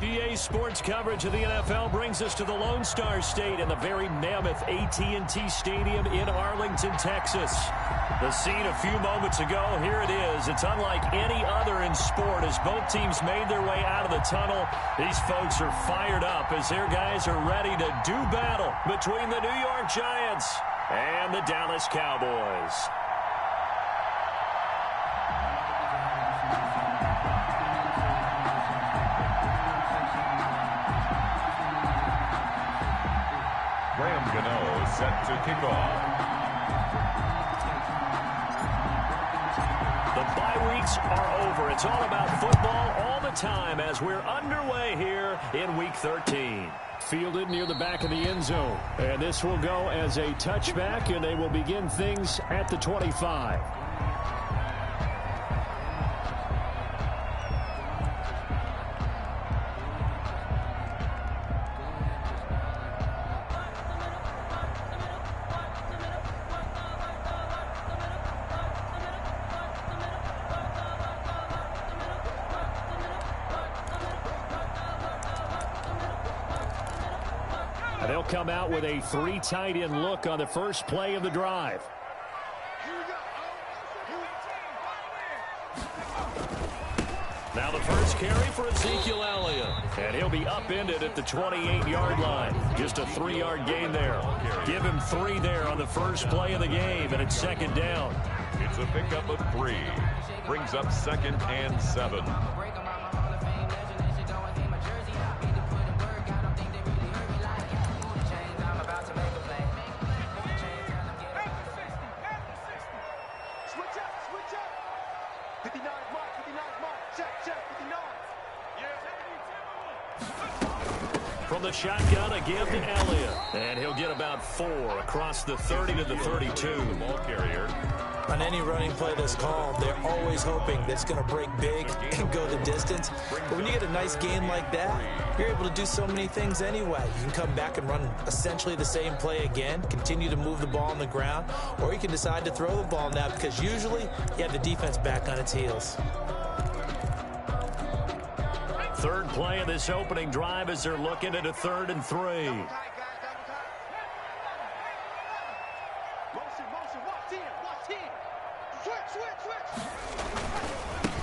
EA Sports coverage of the NFL brings us to the Lone Star State and the very mammoth AT&T Stadium in Arlington, Texas. The scene a few moments ago, here it is. It's unlike any other in sport as both teams made their way out of the tunnel. These folks are fired up as their guys are ready to do battle between the New York Giants and the Dallas Cowboys. Graham Gano set to kick off. The bye weeks are over. It's all about football all the time as we're underway here in Week 13. Fielded near the back of the end zone. And this will go as a touchback, and they will begin things at the 25. They'll come out with a 3 tight end look on the first play of the drive. Now the first carry for Ezekiel Elliott. And he'll be upended at the 28-yard line. Just a 3-yard gain there. Give him 3 there on the first play of the game, and it's second down. It's a pickup of 3. Brings up 2nd and 7. From the shotgun, a give to Elliott. And he'll get about 4 across the 30 to the 32. Ball carrier. On any running play that's called, they're always hoping that it's going to break big and go the distance. But when you get a nice gain like that, you're able to do so many things anyway. You can come back and run essentially the same play again, continue to move the ball on the ground, or you can decide to throw the ball now because usually you have the defense back on its heels. Third play of this opening drive as they're looking at a 3rd and 3.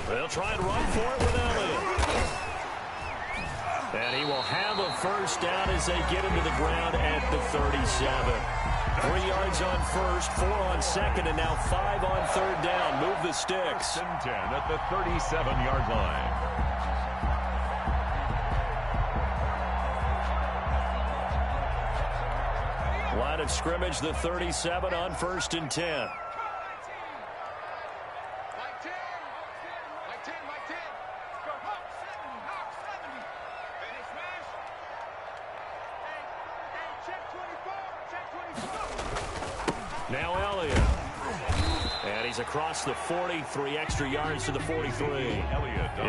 They'll try and run for it with Elliott. And he will have a first down as they get him to the ground at the 37. 3 yards on first, 4 on second, and now 5 on third down. Move the sticks. 10 at the 37-yard line. Line of scrimmage, the 37 on 1st and 10. Now Elliott. And he's across the 40, 3 extra yards to the 43.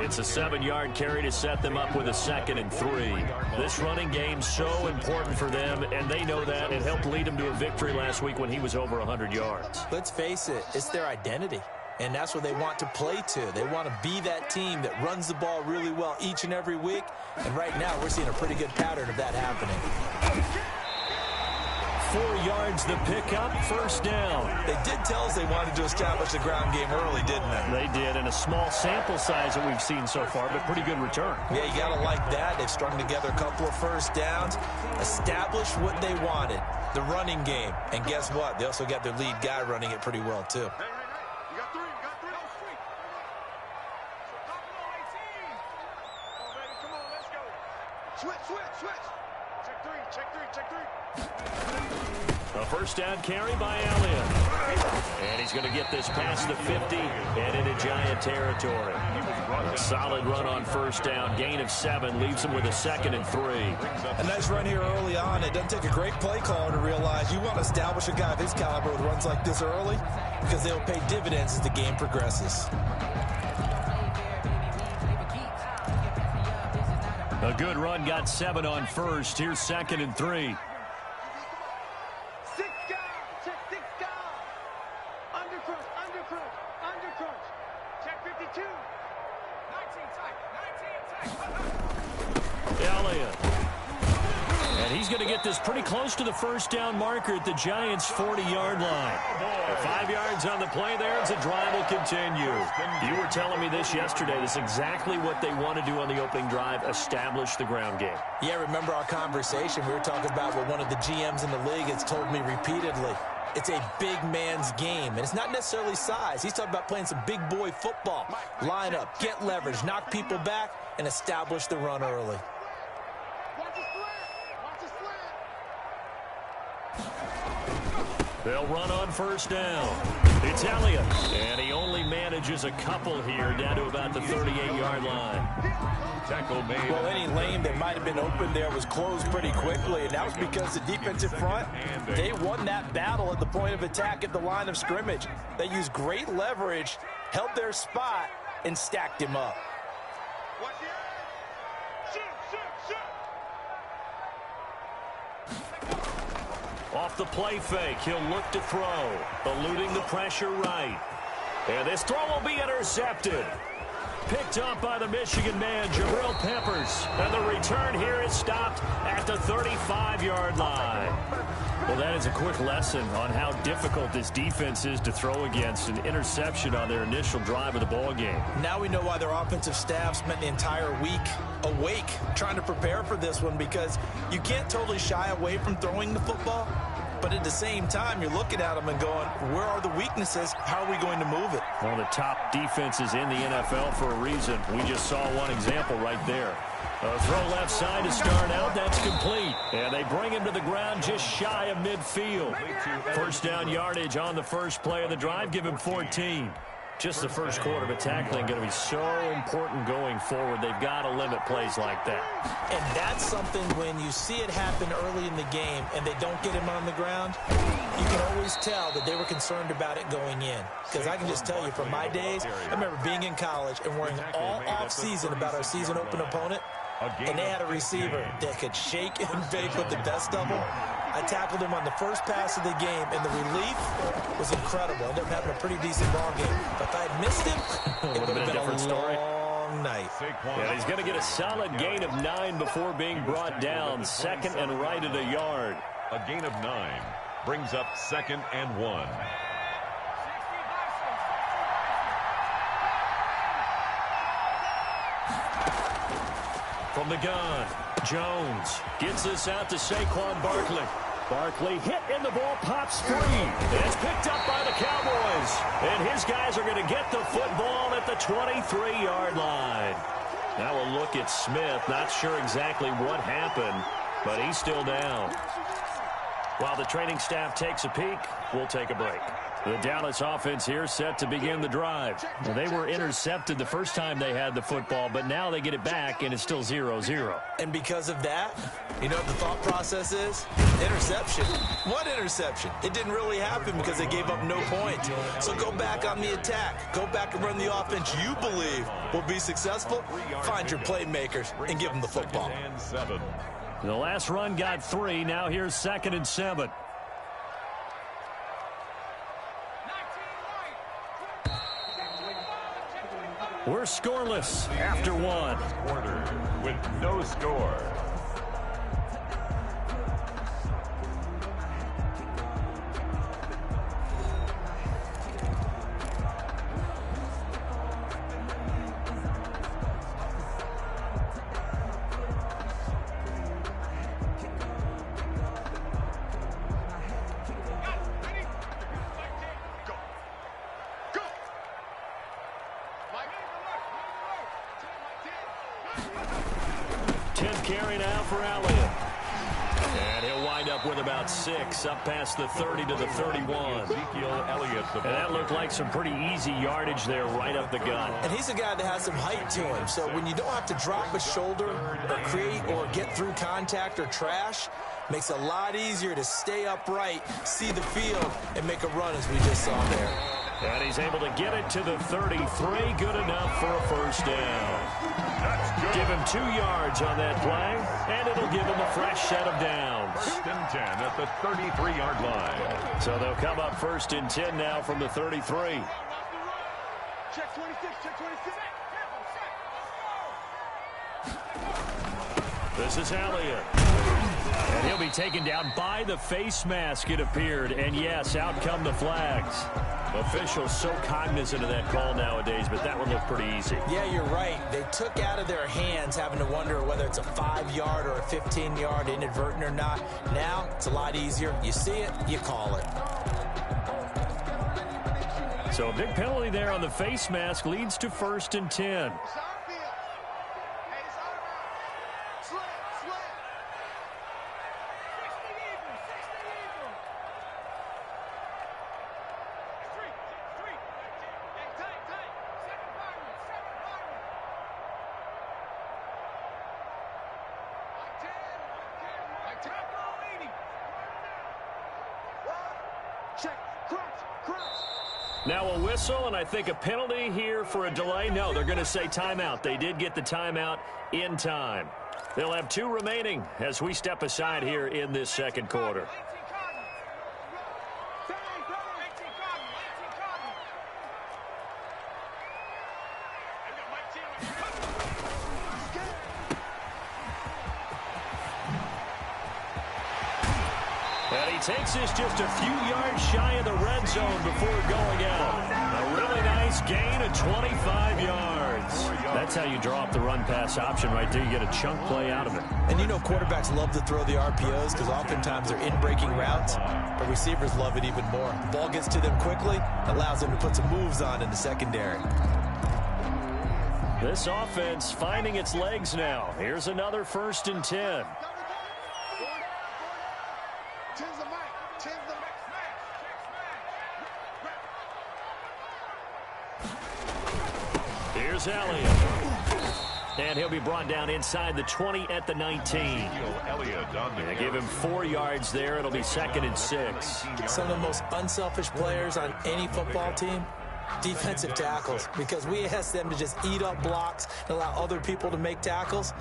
It's a 7-yard carry to set them up with a 2nd and 3. This running game's so important for them, and they know that. It helped lead them to a victory last week when he was over 100 yards. Let's face it, it's their identity, and that's what they want to play to. They want to be that team that runs the ball really well each and every week, and right now we're seeing a pretty good pattern of that happening. 4 yards the pickup, first down. They did tell us they wanted to establish the ground game early, didn't they? They did, and a small sample size that we've seen so far, but pretty good return. Yeah, you got to like that. They've strung together a couple of first downs, established what they wanted, the running game. And guess what? They also got their lead guy running it pretty well, too. A first down carry by Elliott. And he's going to get this past the 50 and into Giant territory. A solid run on first down. Gain of 7 leaves him with a 2nd and 3. A nice run here early on. It doesn't take a great play caller to realize you want to establish a guy of his caliber with runs like this early because they'll pay dividends as the game progresses. A good run, got 7 on first. Here's 2nd and 3. Elliott. And he's going to get this pretty close to the first down marker at the Giants' 40-yard line. 5 yards on the play there as the drive will continue. You were telling me this yesterday. This is exactly what they want to do on the opening drive, establish the ground game. Yeah, remember our conversation? We were talking about what one of the GMs in the league has told me repeatedly. It's a big man's game, and it's not necessarily size. He's talking about playing some big boy football. Line up, get leverage, knock people back, and establish the run early. They'll run on first down. It's Elliott, and he only manages a couple here down to about the 38-yard line. Tackle made. Well, any lane that might have been open there was closed pretty quickly, and that was because the defensive front, they won that battle at the point of attack at the line of scrimmage. They used great leverage, held their spot, and stacked him up. Off the play fake, he'll look to throw, eluding the pressure right. And this throw will be intercepted. Picked up by the Michigan man, Jabril Peppers. And the return here is stopped at the 35-yard line. Well, that is a quick lesson on how difficult this defense is to throw against. An interception on their initial drive of the ball game. Now we know why their offensive staff spent the entire week awake trying to prepare for this one, because you can't totally shy away from throwing the football. But at the same time, you're looking at them and going, where are the weaknesses? How are we going to move it? One of the top defenses in the NFL for a reason. We just saw one example right there. A throw left side to start out. That's complete. And they bring him to the ground just shy of midfield. First down yardage on the first play of the drive. Give him 14. Just the first quarter, but tackling going to be so important going forward. They've got to limit plays like that. And that's something when you see it happen early in the game and they don't get him on the ground, you can always tell that they were concerned about it going in. Because I can just tell you from my days, I remember being in college and worrying all off-season about our season open opponent, and they had a receiver that could shake and bake with the best of them. I tackled him on the first pass of the game, and the relief was incredible. I ended up having a pretty decent ball game. But if I had missed him, it would have been a different story. Long night. Yeah, he's going to get a solid gain of 9 before being brought down. Second and right at a yard. A gain of 9 brings up 2nd and 1. From the gun, Jones gets this out to Saquon Barkley. Barkley hit and the ball pops free. It's picked up by the Cowboys. And his guys are going to get the football at the 23-yard line. Now we'll look at Smith. Not sure exactly what happened, but he's still down. While the training staff takes a peek, we'll take a break. The Dallas offense here set to begin the drive. Well, they were intercepted the first time they had the football, but now they get it back, and it's still 0-0. And because of that, you know what the thought process is? Interception. What interception? It didn't really happen because they gave up no points. So go back on the attack. Go back and run the offense you believe will be successful. Find your playmakers and give them the football. The last run got 3. Now here's 2nd and 7. We're scoreless after 1. Quarter with no score. Carry now for Elliott. And he'll wind up with about 6 up past the 30 to the 31. Ezekiel Elliott. And that looked like some pretty easy yardage there right up the gut. And he's a guy that has some height to him. So when you don't have to drop a shoulder or create or get through contact or trash, makes it a lot easier to stay upright, see the field, and make a run as we just saw there. And he's able to get it to the 33. Good enough for a first down. Give him 2 yards on that play, and it'll give him a fresh set of downs. 1st and 10 at the 33-yard line. So they'll come up 1st and 10 now from the 33. Check 26, check 26. This is Elliott. And he'll be taken down by the face mask, it appeared. And, yes, out come the flags. Officials so cognizant of that call nowadays, but that one looked pretty easy. Yeah, you're right. They took out of their hands having to wonder whether it's a 5-yard or a 15-yard inadvertent or not. Now, it's a lot easier. You see it, you call it. So a big penalty there on the face mask leads to 1st and 10. Now a whistle, and I think a penalty here for a delay. No, they're going to say timeout. They did get the timeout in time. They'll have 2 remaining as we step aside here in this second quarter. And he takes this just a few yards shy of the red zone before going out. A really nice gain of 25 yards. That's how you draw up the run-pass option right there. You get a chunk play out of it. And you know quarterbacks love to throw the RPOs because oftentimes they're in-breaking routes, but receivers love it even more. The ball gets to them quickly, allows them to put some moves on in the secondary. This offense finding its legs now. Here's another 1st and 10. Here's Elliott. And he'll be brought down inside the 20 at the 19. They give him 4 yards there. It'll be 2nd and 6. Some of the most unselfish players on any football team, defensive tackles, because we ask them to just eat up blocks and allow other people to make tackles.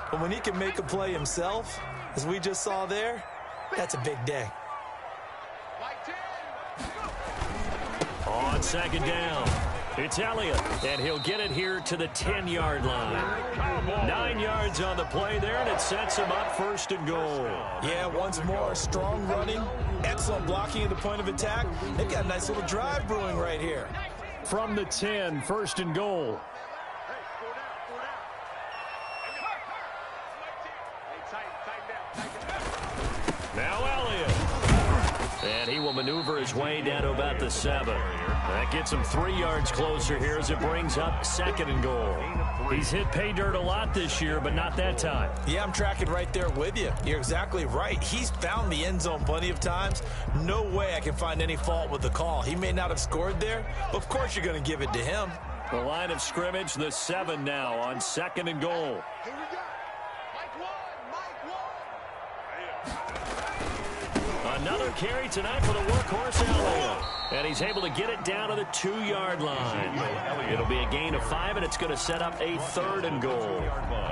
But when he can make a play himself, as we just saw there, that's a big day. On 2nd down, it's Elliott, and he'll get it here to the 10-yard line. 9 yards on the play there, and it sets him up 1st and goal. Yeah, once more, strong running, excellent blocking at the point of attack. They've got a nice little drive brewing right here. From the 10, 1st and goal. Now Elliott. And he will maneuver his way down to about the 7. That gets him 3 yards closer here as it brings up 2nd and goal. He's hit pay dirt a lot this year, but not that time. Yeah, I'm tracking right there with you. You're exactly right. He's found the end zone plenty of times. No way I can find any fault with the call. He may not have scored there, but of course you're going to give it to him. The line of scrimmage, the 7 now on 2nd and goal. Another carry tonight for the workhorse Elliott. And he's able to get it down to the 2-yard line. It'll be a gain of 5, and it's going to set up a 3rd and goal.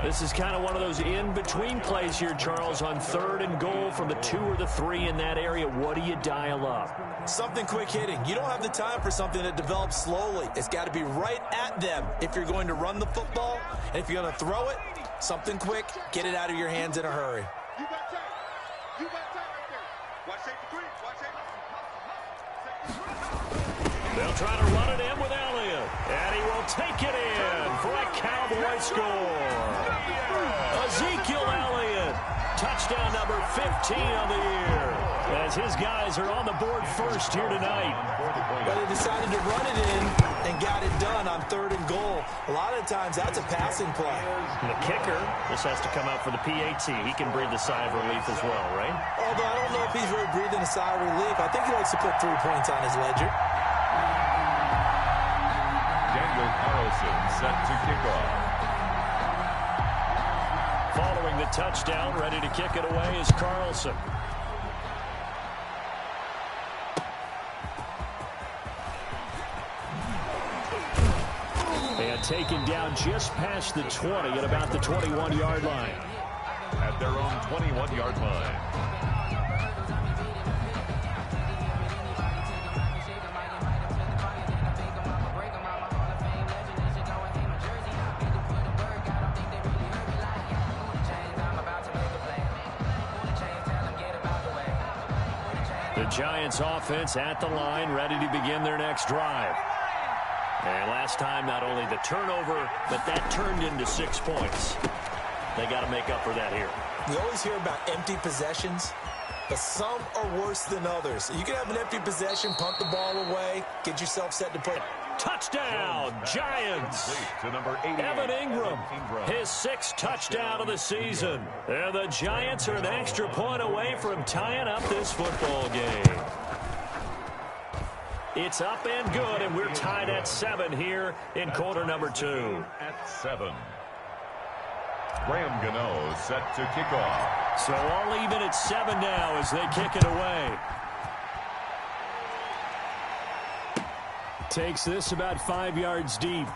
This is kind of one of those in-between plays here, Charles, on 3rd and goal from the 2 or the 3 in that area. What do you dial up? Something quick hitting. You don't have the time for something that develops slowly. It's got to be right at them if you're going to run the football. And if you're going to throw it, something quick, get it out of your hands in a hurry. They'll try to run it in with Elliott. And he will take it in for a Cowboy score. Ezekiel Elliott, touchdown number 15 on the year, as his guys are on the board first here tonight. But they decided to run it in and got it done on 3rd and goal. A lot of times that's a passing play. And the kicker, this has to come out for the PAT. He can breathe a sigh of relief as well, right? Although I don't know if he's really breathing a sigh of relief. I think he likes to put 3 points on his ledger. Daniel Carlson set to kick off. Following the touchdown, ready to kick it away is Carlson. And taken down just past the 20 at about the 21-yard line. At their own 21-yard line. The Giants offense at the line, ready to begin their next drive. And last time, not only the turnover, but that turned into 6 points. They got to make up for that here. You always hear about empty possessions, but some are worse than others. You can have an empty possession, punt the ball away, get yourself set to play. Touchdown, Giants! To number 88, Evan Ingram, his 6th touchdown of the season. And the Giants are an extra point away from tying up this football game. It's up and good, and we're tied at 7 here in quarter number 2. At 7. Graham Gano set to kick off. So all even at 7 now as they kick it away. Takes this about 5 yards deep.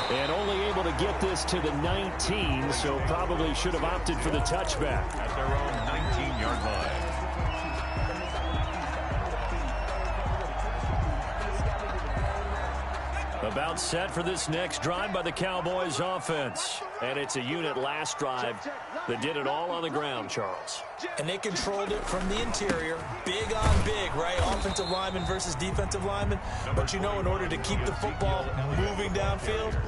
And only able to get this to the 19, so probably should have opted for the touchback. At their own 19-yard line. About set for this next drive by the Cowboys offense. And it's a unit last drive that did it all on the ground, Charles. And they controlled it from the interior. Big on big, right? Offensive lineman versus defensive lineman. But you know, in order to keep the football moving downfield,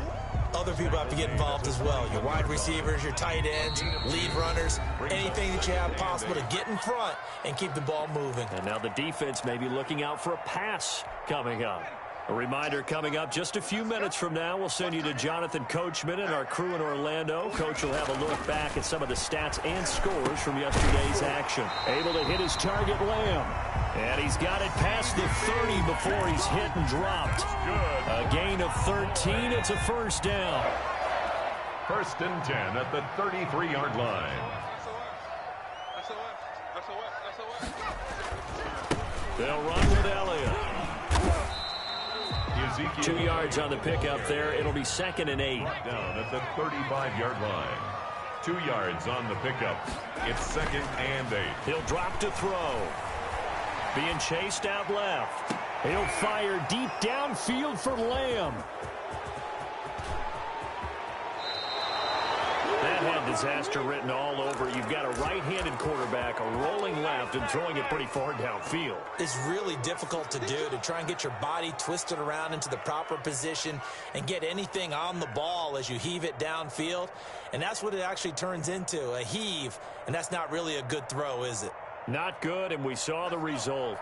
other people have to get involved as well. Your wide receivers, your tight ends, lead runners, anything that you have possible to get in front and keep the ball moving. And now the defense may be looking out for a pass coming up. A reminder coming up just a few minutes from now. We'll send you to Jonathan Coachman and our crew in Orlando. Coach will have a look back at some of the stats and scores from yesterday's action. Able to hit his target, Lamb. And he's got it past the 30 before he's hit and dropped. Good. A gain of 13. It's a first down. 1st and 10 at the 33-yard line. They'll run with Elliott. 2 Ezekiel. yards on the pickup there. It'll be 2nd and 8. Down at the 35-yard line. 2 yards on the pickup. It's 2nd and 8. He'll drop to throw. Being chased out left. He'll fire deep downfield for Lamb. That had disaster written all over. You've got a right-handed quarterback, a rolling left, and throwing it pretty far downfield. It's really difficult to do, to try and get your body twisted around into the proper position and get anything on the ball as you heave it downfield. And that's what it actually turns into, a heave. And that's not really a good throw, is it? Not good, and we saw the result.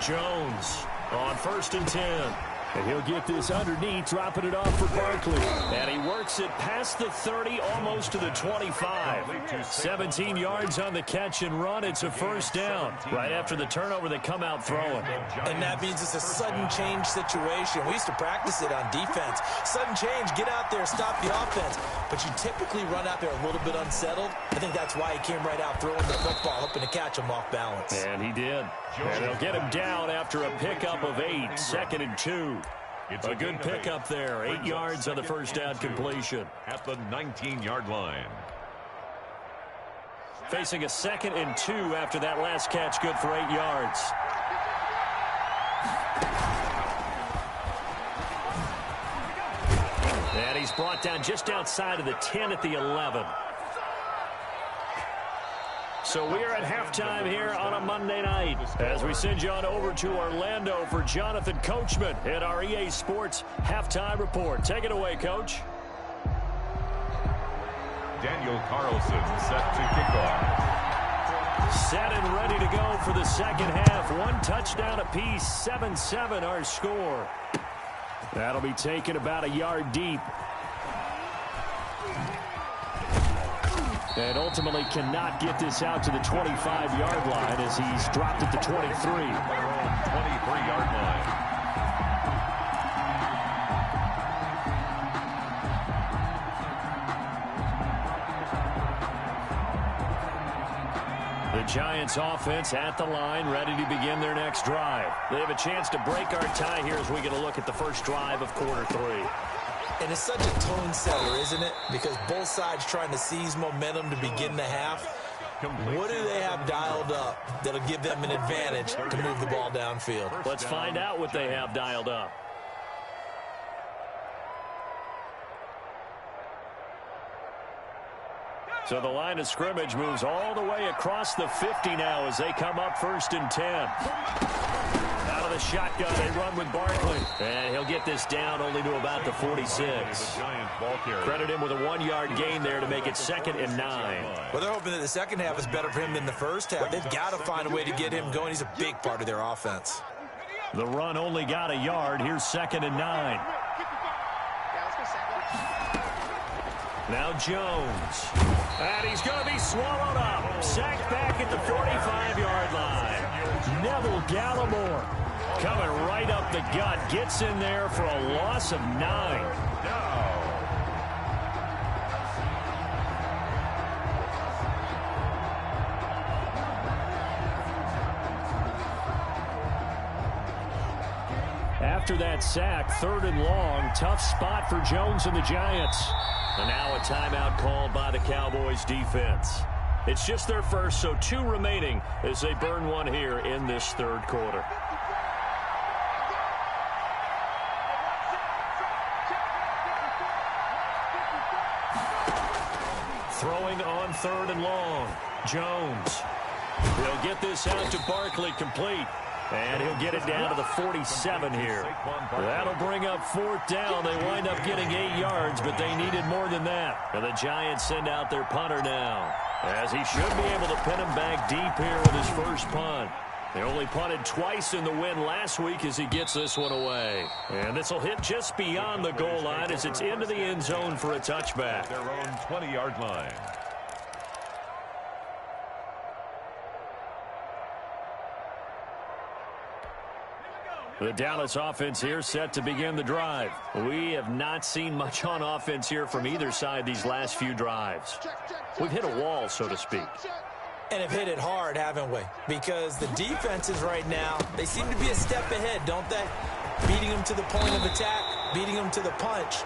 Jones on 1st and 10. And he'll get this underneath, dropping it off for Barkley. And he works it past the 30, almost to the 25. 17 yards on the catch and run. It's a first down. Right after the turnover, they come out throwing. And that means it's a sudden change situation. We used to practice it on defense. Sudden change, get out there, stop the offense. But you typically run out there a little bit unsettled. I think that's why he came right out throwing the football, hoping to catch him off balance. And he did. And they'll get him down after a pickup of 8, 2nd and 2. It's A good pickup there, 8 yards on the first down completion. At the 19-yard line. Facing a 2nd and 2 after that last catch, good for 8 yards. And he's brought down just outside of the 10 at the 11. So we are at halftime here on a Monday night as we send you on over to Orlando for Jonathan Coachman at our EA Sports Halftime Report. Take it away, Coach. Daniel Carlson set to kick off. Set and ready to go for the second half. 1 touchdown apiece, 7-7 our score. That'll be taken about a yard deep. And ultimately cannot get this out to the 25-yard line as he's dropped at the 23. 23-yard line. The Giants offense at the line, ready to begin their next drive. They have a chance to break our tie here as we get a look at the first drive of quarter 3. And it's such a tone setter, isn't it? Because both sides trying to seize momentum to begin the half. What do they have dialed up that'll give them an advantage to move the ball downfield? Let's find out what they have dialed up. So the line of scrimmage moves all the way across the 50 now as they come up 1st and 10. Out of the shotgun, they run with Barkley. And he'll get this down only to about the 46. Credit him with a 1-yard gain there to make it 2nd and 9. Well, they're hoping that the second half is better for him than the first half. They've got to find a way to get him going. He's a big part of their offense. The run only got a yard. Here's 2nd and 9. Now Jones. And he's going to be swallowed up. Sacked back at the 45-yard line. Neville Gallimore coming right up the gut. Gets in there for a loss of 9. After that sack, 3rd and long. Tough spot for Jones and the Giants. And now a timeout called by the Cowboys defense. It's just their first, so 2 remaining as they burn one here in this 3rd quarter. Throwing on 3rd and long. Jones. He'll get this out to Barkley, complete. And he'll get it down to the 47 here. That'll bring up 4th down. They wind up getting 8 yards, but they needed more than that. And the Giants send out their punter now, as he should be able to pin him back deep here with his first punt. They only punted twice in the win last week as he gets this one away. And this will hit just beyond the goal line as it's into the end zone for a touchback. Their own 20-yard line. The Dallas offense here set to begin the drive. We have not seen much on offense here from either side these last few drives. We've hit a wall, so to speak. And have hit it hard, haven't we? Because the defenses right now, they seem to be a step ahead, don't they? Beating them to the point of attack, beating them to the punch.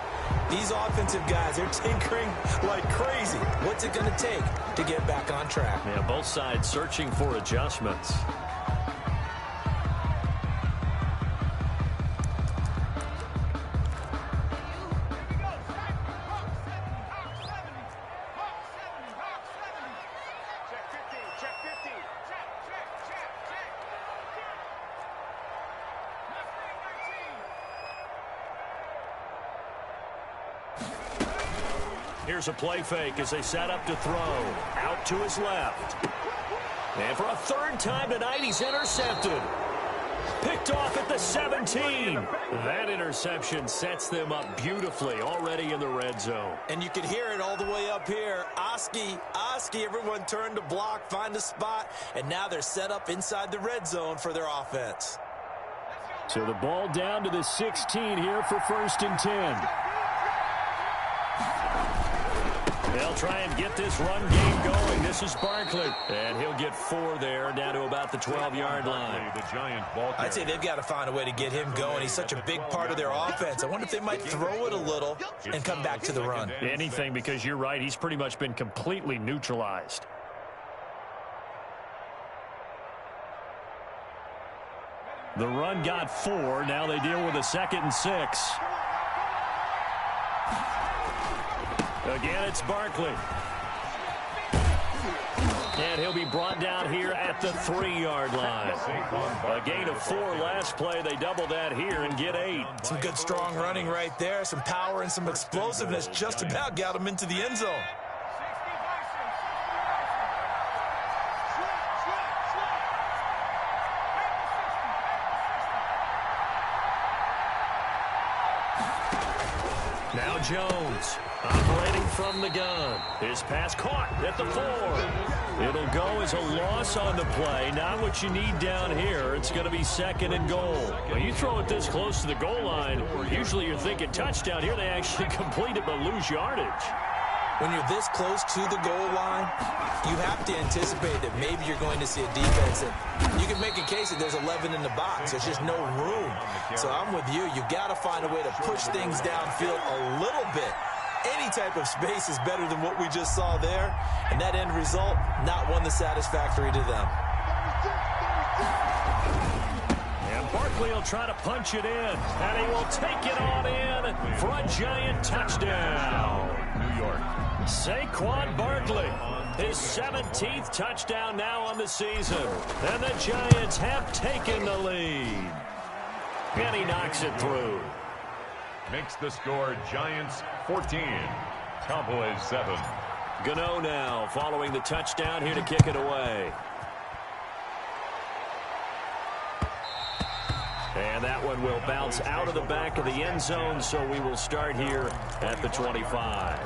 These offensive guys, they're tinkering like crazy. What's it going to take to get back on track? Yeah, both sides searching for adjustments. Here's a play fake as they set up to throw. Out to his left. And for a 3rd time tonight, he's intercepted. Picked off at the 17. That interception sets them up beautifully already in the red zone. And you can hear it all the way up here. Oski, everyone turned to block, find a spot, and now they're set up inside the red zone for their offense. So the ball down to the 16 here for 1st and 10. They'll try and get this run game going. This is Barkley. And he'll get 4 there, down to about the 12-yard line. I'd say they've got to find a way to get him going. He's such a big part of their offense. I wonder if they might throw it a little and come back to the run. Anything, because you're right. He's pretty much been completely neutralized. The run got 4. Now they deal with a 2nd and 6. Again, it's Barkley. And he'll be brought down here at the 3-yard line. A gain of 4 last play. They double that here and get 8. Some good, strong running right there. Some power and some explosiveness just about got him into the end zone. Now Jones operating from the gun. His pass caught at the 4. It'll go as a loss on the play. Not what you need down here. It's going to be 2nd and goal. When you throw it this close to the goal line, usually you're thinking touchdown. Here they actually complete it but lose yardage. When you're this close to the goal line, you have to anticipate that maybe you're going to see a defense. And you can make a case that there's 11 in the box. There's just no room. So I'm with you. You've got to find a way to push things downfield a little bit. Any type of space is better than what we just saw there. And that end result, not one that's satisfactory to them. And Barkley will try to punch it in. And he will take it on in for a Giant touchdown. New York. Saquon Barkley, his 17th touchdown now on the season. And the Giants have taken the lead. And he knocks it through. Makes the score Giants 14, Cowboys 7. Gano now following the touchdown here to kick it away. And that one will bounce out of the back of the end zone, so we will start here at the 25.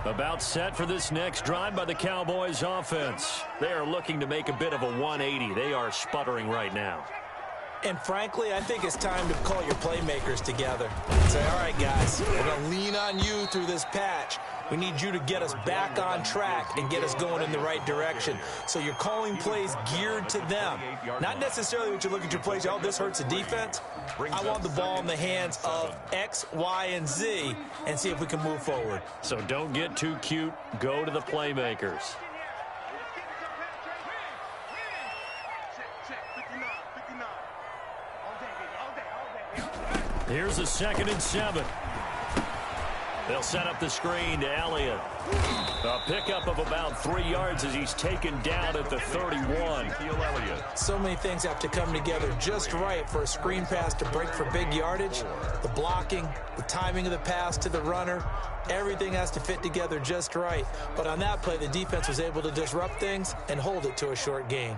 About set for this next drive by the Cowboys offense. They are looking to make a bit of a 180. They are sputtering right now. And frankly, I think it's time to call your playmakers together. Say, all right, guys, we're going to lean on you through this patch. We need you to get us back on track and get us going in the right direction. So you're calling plays geared to them. Not necessarily what you look at your plays, oh, this hurts the defense. I want the ball in the hands of X, Y, and Z and see if we can move forward. So don't get too cute. Go to the playmakers. Here's a 2nd and 7. They'll set up the screen to Elliott. A pickup of about 3 yards as he's taken down at the 31. So many things have to come together just right for a screen pass to break for big yardage. The blocking, the timing of the pass to the runner, everything has to fit together just right. But on that play, the defense was able to disrupt things and hold it to a short gain.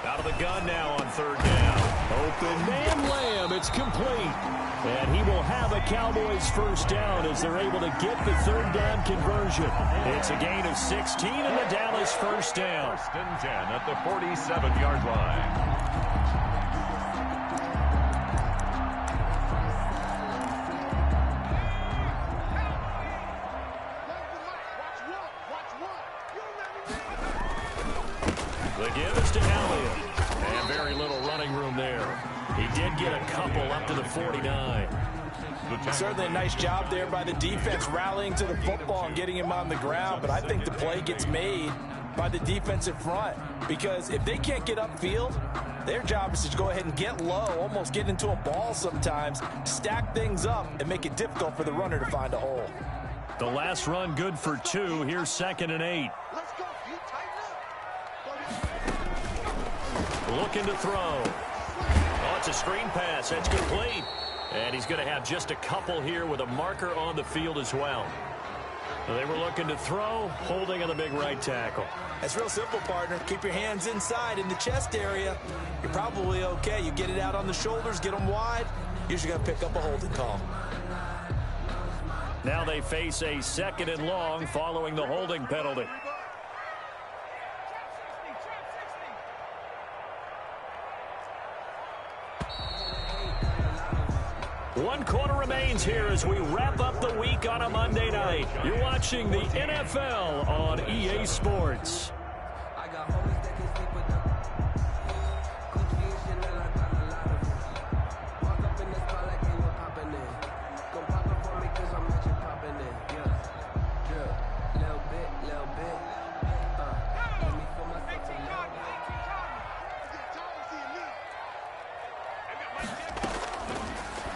Out of the gun now on 3rd down. Open man Lamb. It's complete. And he will have a Cowboys 1st down as they're able to get the 3rd down conversion. It's a gain of 16 and the Dallas 1st down. 1st and 10 at the 47-yard line. The give is to Elliott. And very little running room there. He did get a couple up to the 49. Certainly a nice job there by the defense rallying to the football and getting him on the ground. But I think the play gets made by the defensive front. Because if they can't get upfield, their job is to go ahead and get low, almost get into a ball sometimes, stack things up, and make it difficult for the runner to find a hole. The last run good for 2. Here's 2nd and 8. Looking to throw. Oh, it's a screen pass. That's complete. And he's going to have just a couple here with a marker on the field as well. They were looking to throw, holding on the big right tackle. That's real simple, partner. Keep your hands inside in the chest area. You're probably okay. You get it out on the shoulders, get them wide. Usually going to pick up a holding call. Now they face a 2nd and long following the holding penalty. 1 quarter remains here as we wrap up the week on a Monday night. You're watching the NFL on EA Sports.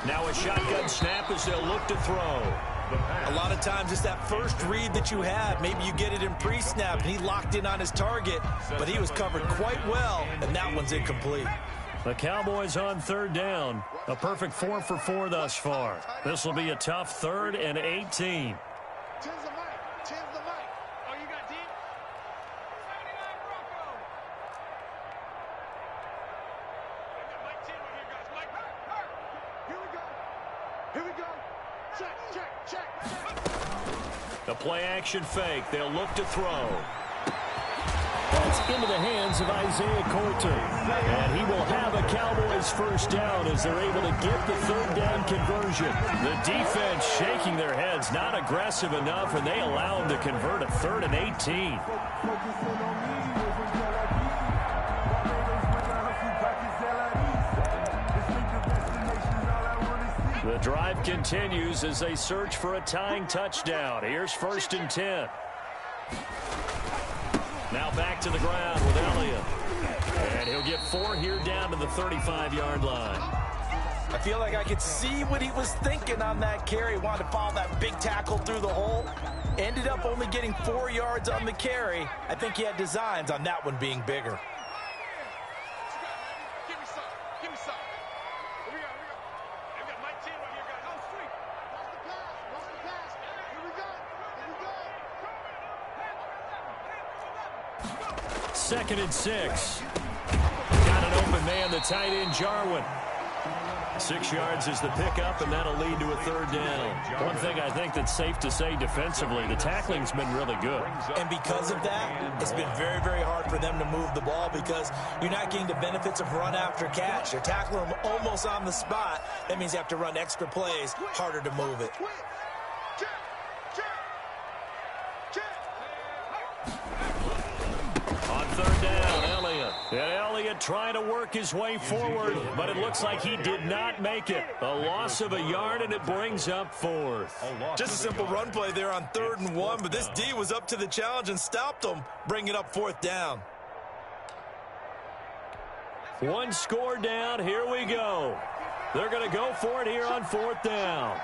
Now a shotgun snap as they'll look to throw. A lot of times it's that first read that you have. Maybe you get it in pre-snap, and he locked in on his target, but he was covered quite well, and that one's incomplete. The Cowboys on 3rd down. A perfect 4 for 4 thus far. This will be a tough 3rd and 18. The play-action fake. They'll look to throw. That's into the hands of Isaiah Coulter. And he will have a Cowboys 1st down as they're able to get the 3rd down conversion. The defense shaking their heads, not aggressive enough, and they allow him to convert a 3rd and 18. The drive continues as they search for a tying touchdown. Here's 1st and 10. Now back to the ground with Elliott. And he'll get 4 here down to the 35-yard line. I feel like I could see what he was thinking on that carry. Wanted to follow that big tackle through the hole. Ended up only getting 4 yards on the carry. I think he had designs on that one being bigger. Second and 6. Got an open man, the tight end, Jarwin. 6 yards is the pickup, and that'll lead to a 3rd down. One thing I think that's safe to say defensively, the tackling's been really good. And because of that, it's been very, very hard for them to move the ball because you're not getting the benefits of run after catch. You're tackling them almost on the spot. That means you have to run extra plays, harder to move it. On 3rd down, Elliott. And Elliott trying to work his way forward, but it looks like he did not make it. A loss of a yard, and it brings up 4th. Just a simple run play there on 3rd and 1, but this D was up to the challenge and stopped him, bringing up 4th down. 1 score down. Here we go. They're going to go for it here on 4th down.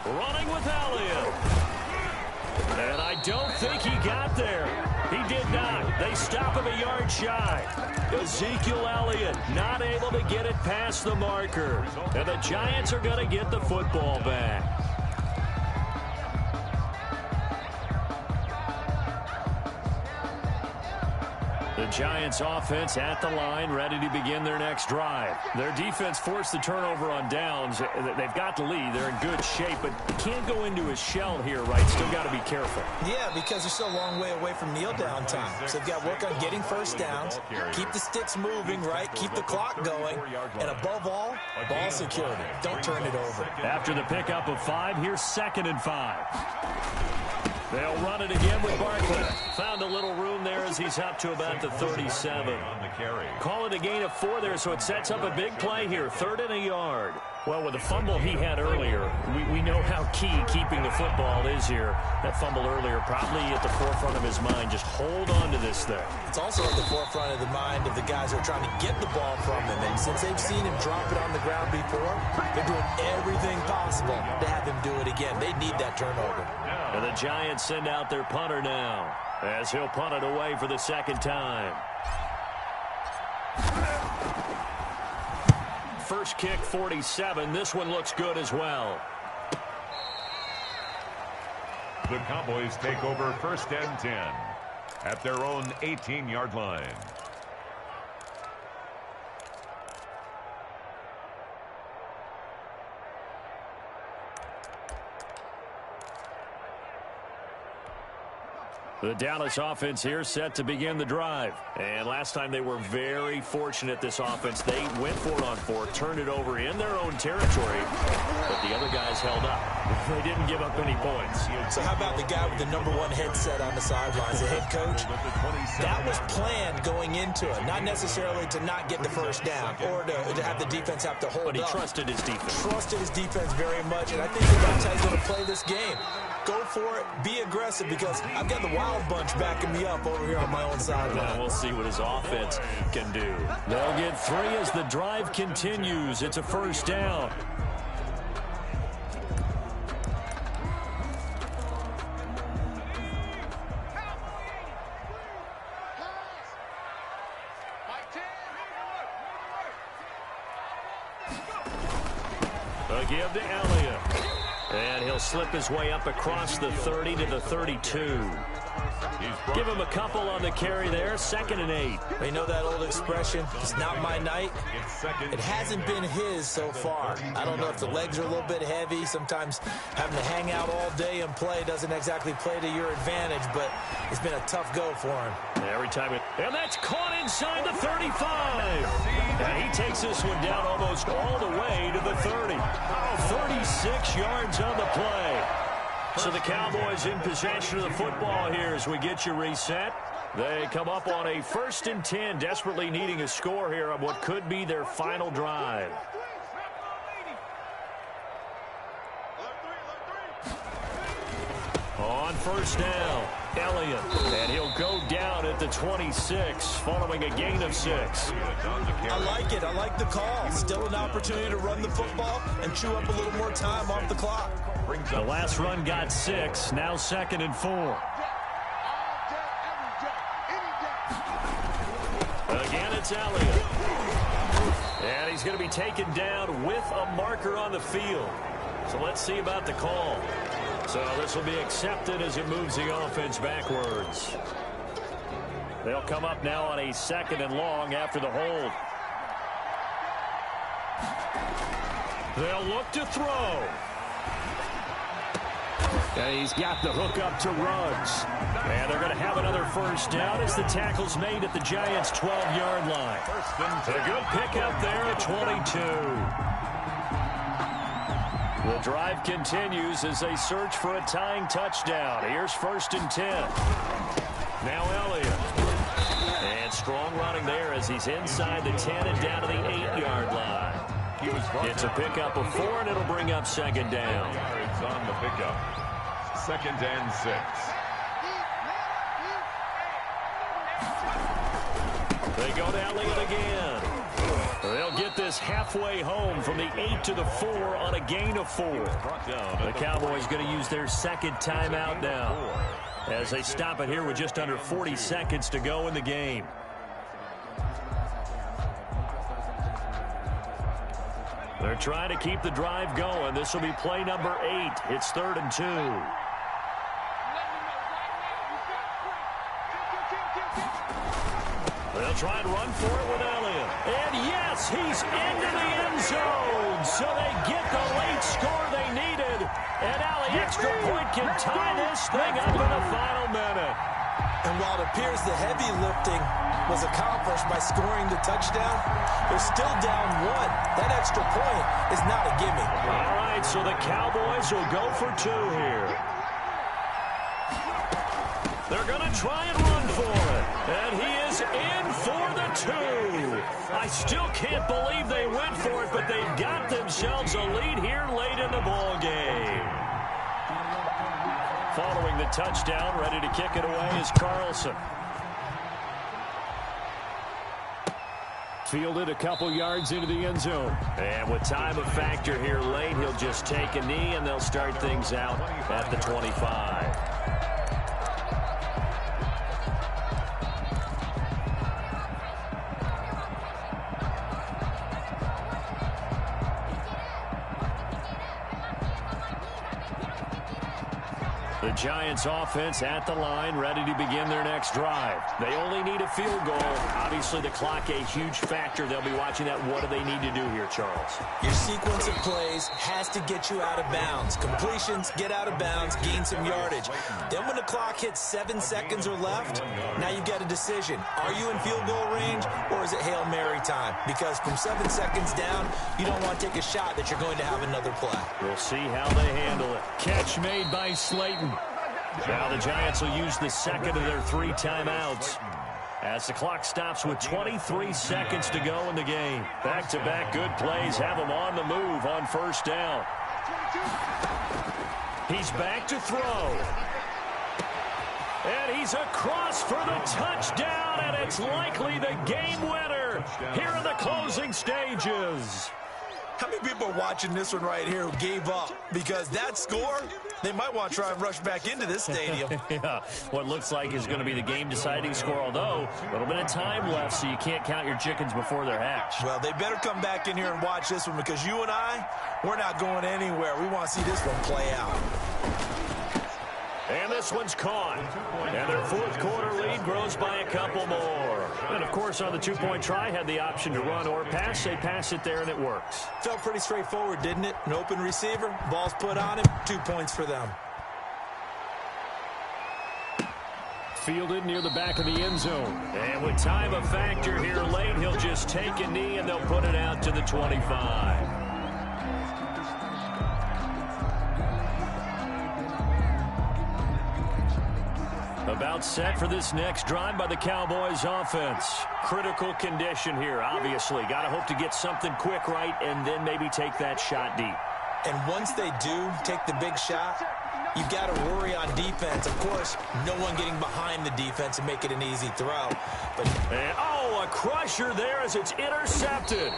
Running with Elliott. And I don't think he got there. He did not. They stop him a yard shy. Ezekiel Elliott not able to get it past the marker. And the Giants are going to get the football back. The Giants offense at the line, ready to begin their next drive. Their defense forced the turnover on downs. They've got the lead. They're in good shape, but can't go into a shell here, right? Still got to be careful. Yeah, because they're still a long way away from kneel down time. So they've got to work on getting first downs, keep the sticks moving, right? Keep the clock going, and above all, ball security. Don't turn it over. After the pickup of 5, here's 2nd and 5. They'll run it again with Barkley. Found a little room there as he's up to about the 37. Call it a gain of 4 there, so it sets up a big play here. 3rd and a yard. Well, with the fumble he had earlier, we know how key keeping the football is here. That fumble earlier probably at the forefront of his mind. Just hold on to this thing. It's also at the forefront of the mind of the guys who are trying to get the ball from him. And since they've seen him drop it on the ground before, they're doing everything possible to have him do it again. They need that turnover. And the Giants send out their punter now as he'll punt it away for the 2nd time. First kick, 47. This one looks good as well. The Cowboys take over 1st and 10 at their own 18-yard line. The Dallas offense here set to begin the drive. And last time they were very fortunate, this offense. They went for it on 4, turned it over in their own territory, but the other guys held up. They didn't give up any points. So how about the guy with the #1 headset on the sidelines, the head coach? That was planned going into it, not necessarily to not get the first down or to have the defense have to hold up. But he trusted his defense. Trusted his defense very much, and I think that's how he's going to play this game. Go for it, be aggressive, because I've got the Wild Bunch backing me up over here on my own sideline. We'll see what his offense can do. They'll get 3 as the drive continues. It's a 1st down. A give to Elliott. And he'll slip his way up across the 30 to the 32. Give him a couple on the carry there. 2nd and 8. They know that old expression, it's not my night. It hasn't been his so far. I don't know if the legs are a little bit heavy. Sometimes having to hang out all day and play doesn't exactly play to your advantage, but it's been a tough go for him. Every time and that's caught inside the 35. And he takes this one down almost all the way to the 30. 36 yards on the play. So the Cowboys in possession of the football here as we get you reset. They come up on a 1st and 10, desperately needing a score here on what could be their final drive. On first down, Elliott. And he'll go down at the 26 following a gain of 6. I like it. I like the call. Still an opportunity to run the football and chew up a little more time off the clock. The last run got 6. Now 2nd and 4. Again, it's Elliott. And he's going to be taken down with a marker on the field. So let's see about the call. So this will be accepted as it moves the offense backwards. They'll come up now on a 2nd and long after the hold. They'll look to throw. And he's got the hook up to Ruggs. And they're going to have another first down as the tackle's made at the Giants' 12-yard line. A good pickup there at 22. The drive continues as they search for a tying touchdown. Here's 1st and 10. Now Elliott. And strong running there as he's inside the 10 and down to the 8-yard line. It's a pickup of 4, and it'll bring up 2nd down. Yards on the pickup. 2nd and 6. They go to Elliott again. They'll get this halfway home from the 8 to the 4 on a gain of 4. The Cowboys going to use their 2nd timeout now as they stop it here with just under 40 seconds to go in the game. They're trying to keep the drive going. This will be play number 8. It's 3rd and 2. They'll try and run for it with Elliott. And yes, he's into the end zone. So they get the late score they needed. And now the extra point can tie this thing up in the final minute. And while it appears the heavy lifting was accomplished by scoring the touchdown, they're still down 1. That extra point is not a gimme. All right, so the Cowboys will go for 2 here. They're going to try and run for it. And he is in for the 2. I still can't believe they went for it, but they've got themselves a lead here late in the ball game. Following the touchdown, ready to kick it away is Carlson. Fielded a couple yards into the end zone. And with time a factor here late, he'll just take a knee, and they'll start things out at the 25. The Giants offense at the line, ready to begin their next drive. They only need a field goal. Obviously, the clock a huge factor. They'll be watching that. What do they need to do here, Charles? Your sequence of plays has to get you out of bounds. Completions, get out of bounds, gain some yardage. Then when the clock hits 7 seconds or left, now you've got a decision. Are you in field goal range, or is it Hail Mary time? Because from 7 seconds down, you don't want to take a shot that you're going to have another play. We'll see how they handle it. Catch made by Slayton. Now the Giants will use the 2nd of their 3 timeouts as the clock stops with 23 seconds to go in the game. Back-to-back good plays have them on the move on first down. He's back to throw. And he's across for the touchdown, and it's likely the game winner here in the closing stages. How many people are watching this one right here who gave up? Because that score, they might want to try and rush back into this stadium. Yeah, what looks like is going to be the game-deciding score, although a little bit of time left, so you can't count your chickens before they're hatched. Well, they better come back in here and watch this one, because you and I, we're not going anywhere. We want to see this one play out. And this one's caught. And their 4th quarter lead grows by a couple more. And, of course, on the 2-point try, had the option to run or pass. They pass it there, and it works. Felt pretty straightforward, didn't it? An open receiver, ball's put on him, 2 points for them. Fielded near the back of the end zone. And with time a factor here late, he'll just take a knee, and they'll put it out to the 25. About set for this next drive by the Cowboys offense. Critical condition here, obviously. Got to hope to get something quick right and then maybe take that shot deep. And once they do take the big shot, You've got to worry on defense. Of course, no one getting behind the defense and make it an easy throw. And, a crusher there as it's intercepted.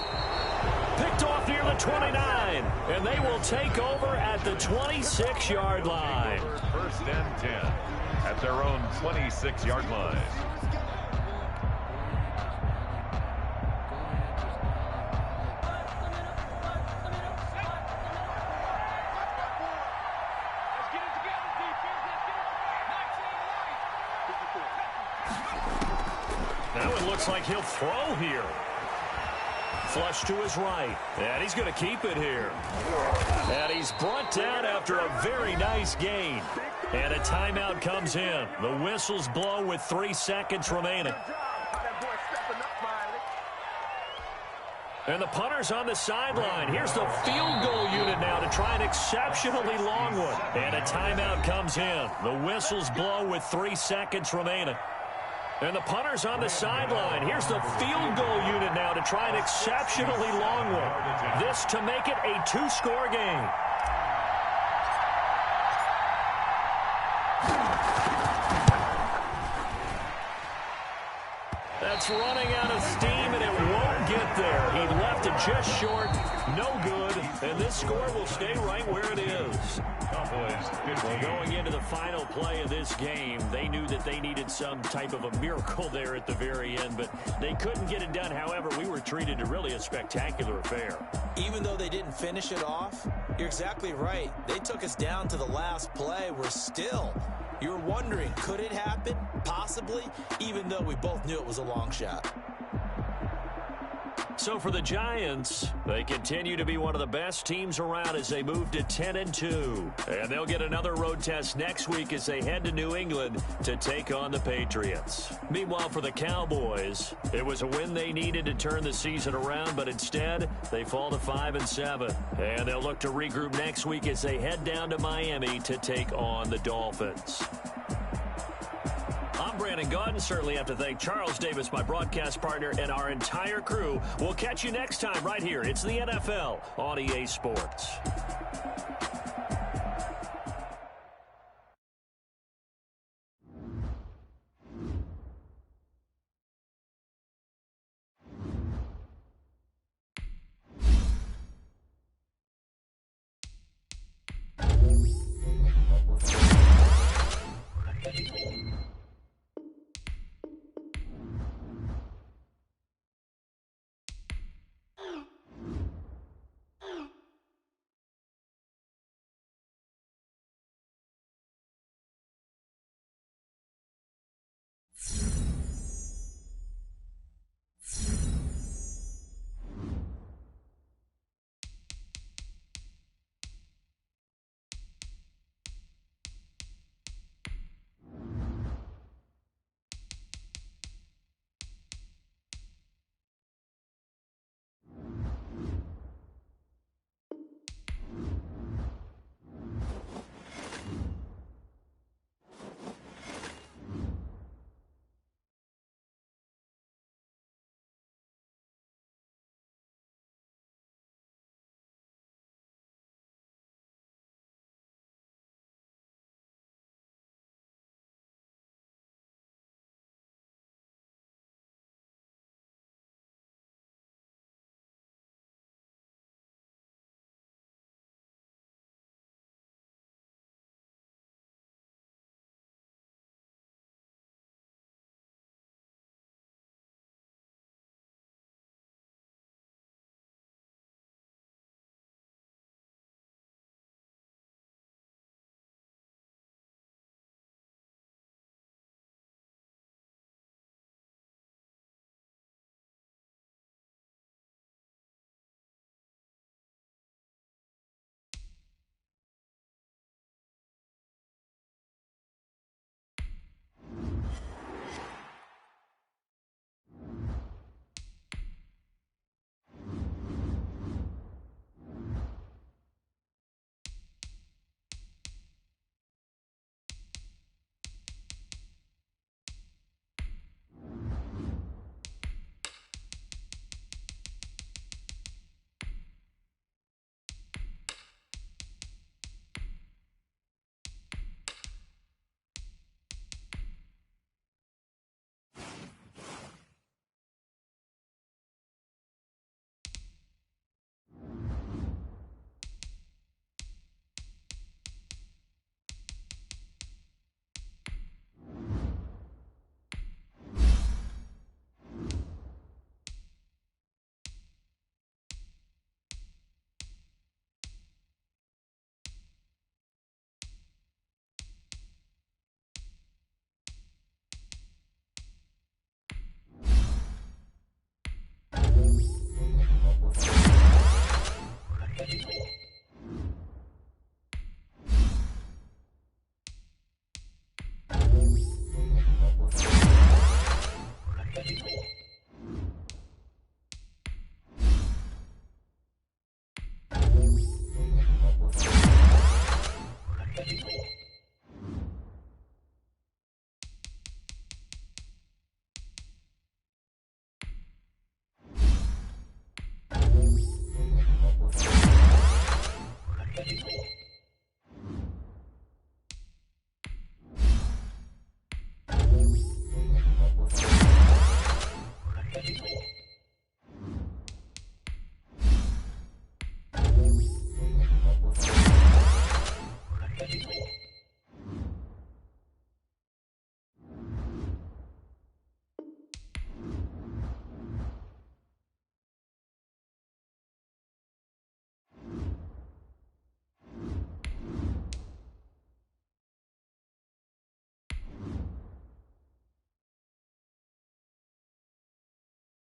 Picked off near the 29, and they will take over at the 26-yard line. First and 10 at their own 26-yard line. Now it looks like he'll throw here. Flush to his right, and he's going to keep it here. And he's brought down after a very nice gain. And a timeout comes in. The whistles blow with 3 seconds remaining. And the punter's on the sideline. Here's the field goal unit now to try an exceptionally long one. And a timeout comes in. The whistles blow with 3 seconds remaining. And the punter's on the sideline. Here's the field goal unit now to try an exceptionally long one. This to make it a 2-score game. That's running out of steam, and it won't get there. He left it just short. No good. And this score will stay right where it is. Well, going into the final play of this game, they knew that they needed some type of a miracle there at the very end, but they couldn't get it done. However, we were treated to really a spectacular affair. Even though they didn't finish it off, you're exactly right. They took us down to the last play. We're still... You're wondering, could it happen? Possibly, even though we both knew it was a long shot. So for the Giants, they continue to be one of the best teams around as they move to 10-2. And they'll get another road test next week as they head to New England to take on the Patriots. Meanwhile, for the Cowboys, it was a win they needed to turn the season around, but instead, they fall to 5-7. And they'll look to regroup next week as they head down to Miami to take on the Dolphins. I'm Brandon Gaudin. Certainly have to thank Charles Davis, my broadcast partner, and our entire crew. We'll catch you next time right here. It's the NFL on EA Sports.